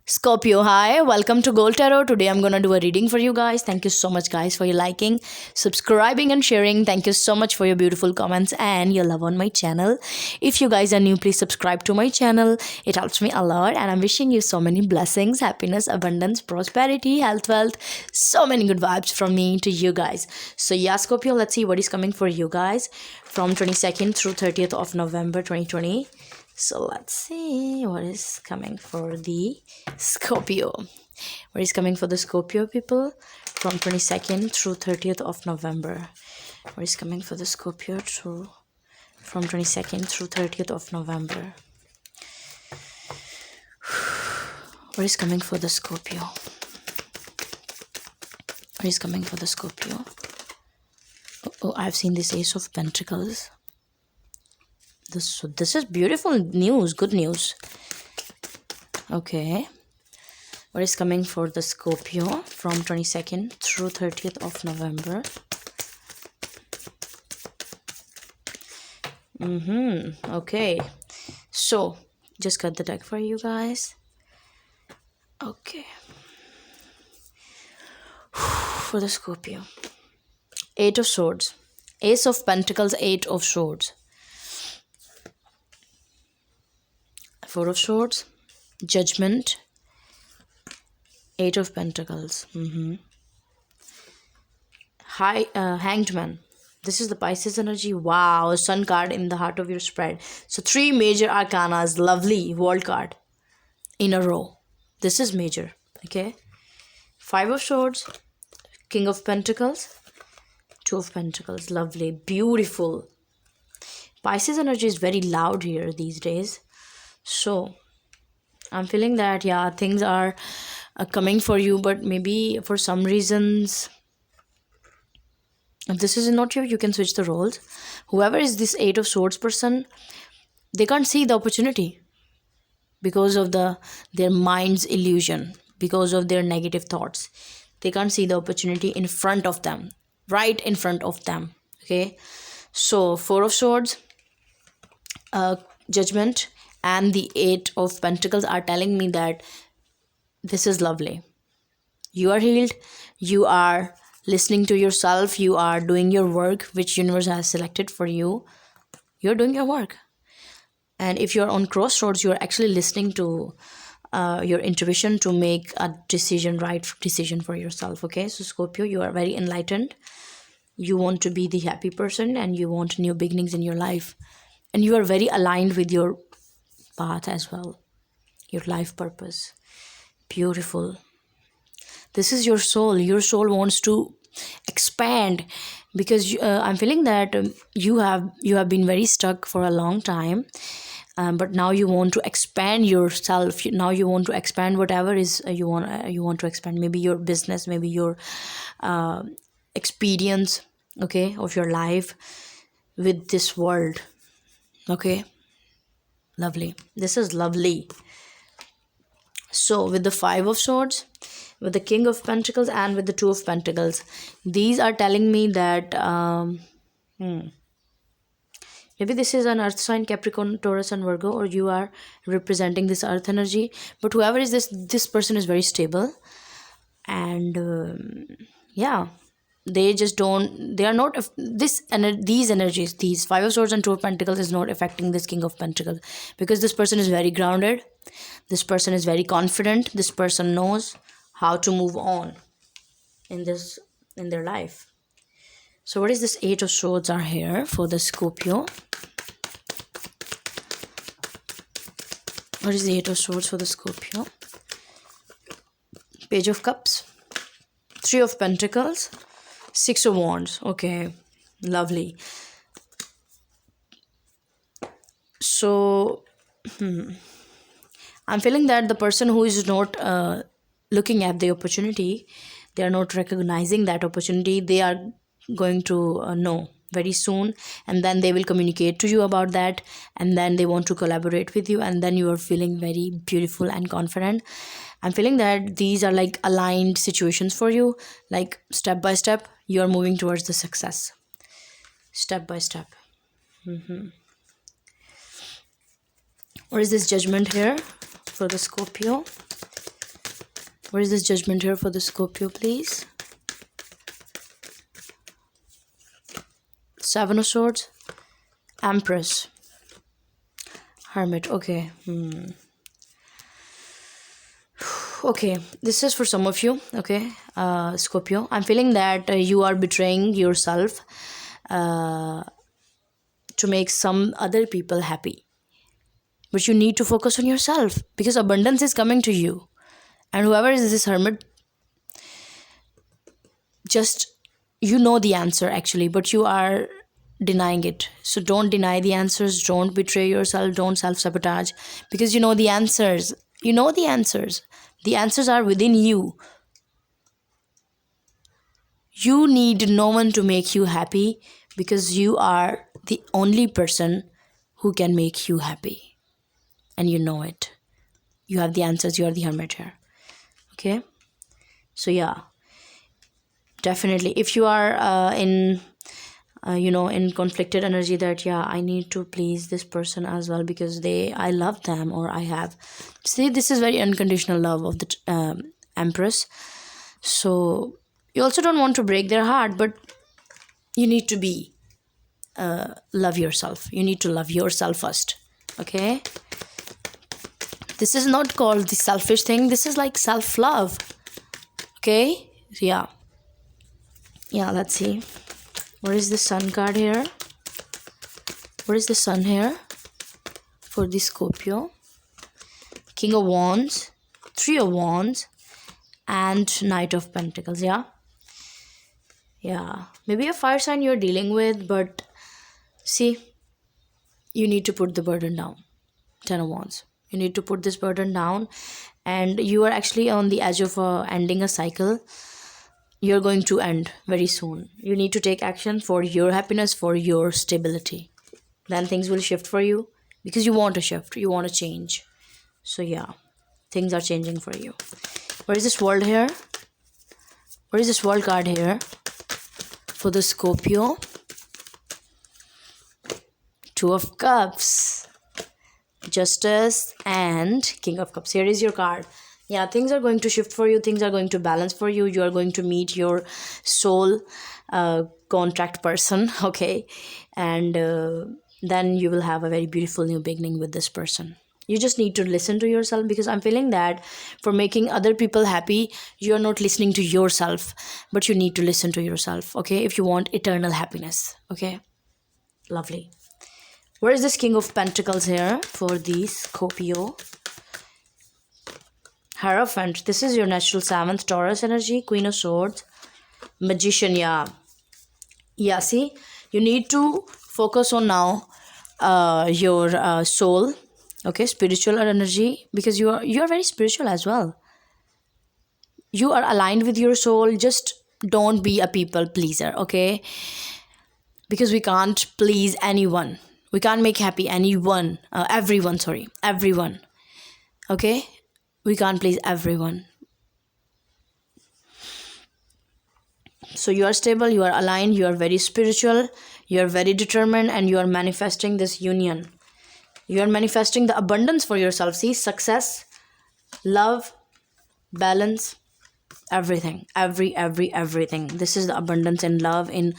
Scorpio, hi, welcome to Gold Tarot. Today I'm gonna do a reading for you guys. Thank you so much, guys, for your liking, subscribing, and sharing. Thank you so much for your beautiful comments and your love on my channel. If you guys are new, please subscribe to my channel. It helps me a lot, and I'm wishing you so many blessings, happiness, abundance, prosperity, health, wealth, so many good vibes from me to you guys. So, yeah, Scorpio, let's see what is coming for you guys from 22nd through 30th of November 2020. So let's see what is coming for the Scorpio. What is coming for the Scorpio people from 22nd through 30th of November? What is coming for the Scorpio from 22nd through 30th of November? What is coming for the Scorpio? What is coming for the Scorpio? Oh, I've seen this Ace of Pentacles. This is beautiful news, good news. Okay. What is coming for the Scorpio from 22nd through 30th of November? Okay. So, just cut the deck for you guys. Okay. For the Scorpio. Eight of Swords. Ace of Pentacles, Eight of Swords. Four of Swords, Judgment, Eight of Pentacles, Hanged Man. This is the Pisces energy. Wow, Sun card in the heart of your spread. So three major arcanas, lovely world card in a row. This is major, okay? Five of Swords, King of Pentacles, Two of Pentacles, lovely, beautiful. Pisces energy is very loud here these days. So I'm feeling that, yeah, things are coming for you, but maybe for some reasons, if this is not you can switch the roles. Whoever is this Eight of Swords person, they can't see the opportunity because of their mind's illusion, because of their negative thoughts. They can't see the opportunity in front of them, right in front of them. Okay, so Four of Swords, Judgment, and the Eight of Pentacles are telling me that this is lovely. You are healed. You are listening to yourself. You are doing your work, which universe has selected for you. You're doing your work. And if you're on crossroads, you're actually listening to your intuition to make a decision, right decision for yourself. Okay, so Scorpio, you are very enlightened. You want to be the happy person and you want new beginnings in your life. And you are very aligned with your path as well, your life purpose. Beautiful. This is your soul. Your soul wants to expand because I'm feeling that you have been very stuck for a long time, but now you want to expand yourself. Now you want to expand whatever is you want to expand. Maybe your business, maybe your experience, okay, of your life with this world. Okay, lovely. This is lovely. So with the Five of Swords, with the King of Pentacles, and with the Two of Pentacles, these are telling me that maybe this is an earth sign, Capricorn, Taurus, and Virgo, or you are representing this earth energy. But whoever is this person is very stable, and yeah, they just don't, they are not these energies, these Five of Swords and Two of Pentacles is not affecting this King of Pentacles, because this person is very grounded. This person is very confident. This person knows how to move on in their life. So what is this Eight of Swords are here for the Scorpio? What is the Eight of Swords for the Scorpio? Page of Cups, Three of Pentacles, Six of Wands. Okay, lovely. So I'm feeling that the person who is not looking at the opportunity, they are not recognizing that opportunity, they are going to know very soon, and then they will communicate to you about that, and then they want to collaborate with you, and then you are feeling very beautiful and confident. I'm feeling that these are like aligned situations for you, like step by step you are moving towards the success, step by step. What is this Judgment here for the Scorpio? Where is this judgment here for the Scorpio, please? Seven of Swords, Empress, Hermit. Okay. Okay, this is for some of you. Okay, Scorpio, I'm feeling that you are betraying yourself to make some other people happy, but you need to focus on yourself because abundance is coming to you. And whoever is this Hermit, just, you know the answer actually, but you are denying it. So don't deny the answers, don't betray yourself, don't self-sabotage, because you know the answers. You know the answers. The answers are within you. You need no one to make you happy because you are the only person who can make you happy. And you know it. You have the answers. You are the Hermit here. Okay? So yeah. Definitely. If you are in conflicted energy that, yeah, I need to please this person as well because I love them, or I have. See, this is very unconditional love of the Empress. So you also don't want to break their heart, but you need to love yourself. You need to love yourself first. Okay? This is not called the selfish thing. This is like self-love. Okay? Yeah. Yeah, let's see. What is the Sun card here? What is the Sun here for the Scorpio? King of Wands, Three of Wands, and Knight of Pentacles. Yeah. Yeah. Maybe a fire sign you're dealing with, but see, you need to put the burden down. Ten of Wands. You need to put this burden down, and you are actually on the edge of ending a cycle. You're going to end very soon. You need to take action for your happiness, for your stability. Then things will shift for you because you want to shift. You want to change. So yeah, things are changing for you. Where is this World here? Where is this World card here for the Scorpio? Two of Cups, Justice, and King of Cups. Here is your card. Yeah, things are going to shift for you. Things are going to balance for you. You are going to meet your soul contract person, okay? And then you will have a very beautiful new beginning with this person. You just need to listen to yourself, because I'm feeling that for making other people happy, you're not listening to yourself, but you need to listen to yourself, okay? If you want eternal happiness, okay? Lovely. Where is this King of Pentacles here for the Scorpio? Hierophant. This is your natural 7th Taurus energy. Queen of Swords, Magician. Yeah, see, you need to focus on now your soul, okay, spiritual energy, because you are very spiritual as well. You are aligned with your soul. Just don't be a people pleaser, okay? Because we can't please anyone. We can't make happy everyone, okay? We can't please everyone. So you are stable, you are aligned, you are very spiritual, you are very determined, and you are manifesting this union. You are manifesting the abundance for yourself. See, success, love, balance, everything, everything. This is the abundance in love, in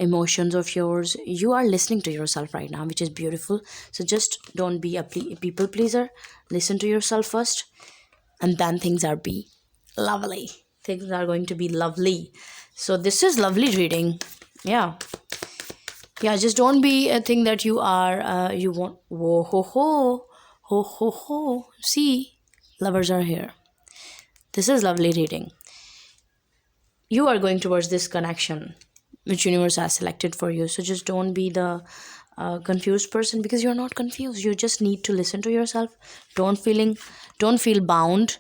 emotions of yours. You are listening to yourself right now, which is beautiful. So just don't be a people pleaser. Listen to yourself first, and then things are lovely. Things are going to be lovely. So this is lovely reading. Yeah, just don't be a thing that you are you want. Whoa, ho. See, lovers are here. This is lovely reading. You are going towards this connection which universe has selected for you. So just don't be the confused person, because you're not confused. You just need to listen to yourself. Don't feel bound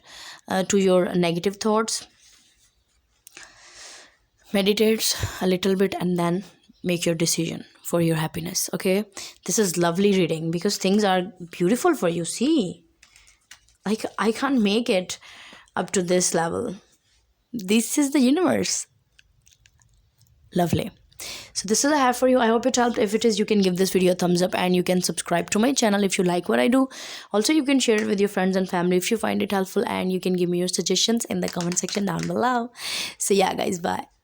to your negative thoughts. Meditate a little bit and then make your decision for your happiness, okay? This is lovely reading because things are beautiful for you. See, like, I can't make it up to this level. This is the universe. Lovely. So this is I have for you. I hope it helped. If it is, you can give this video a thumbs up and you can subscribe to my channel if you like what I do. Also, you can share it with your friends and family if you find it helpful, and you can give me your suggestions in the comment section down below. So yeah guys, bye.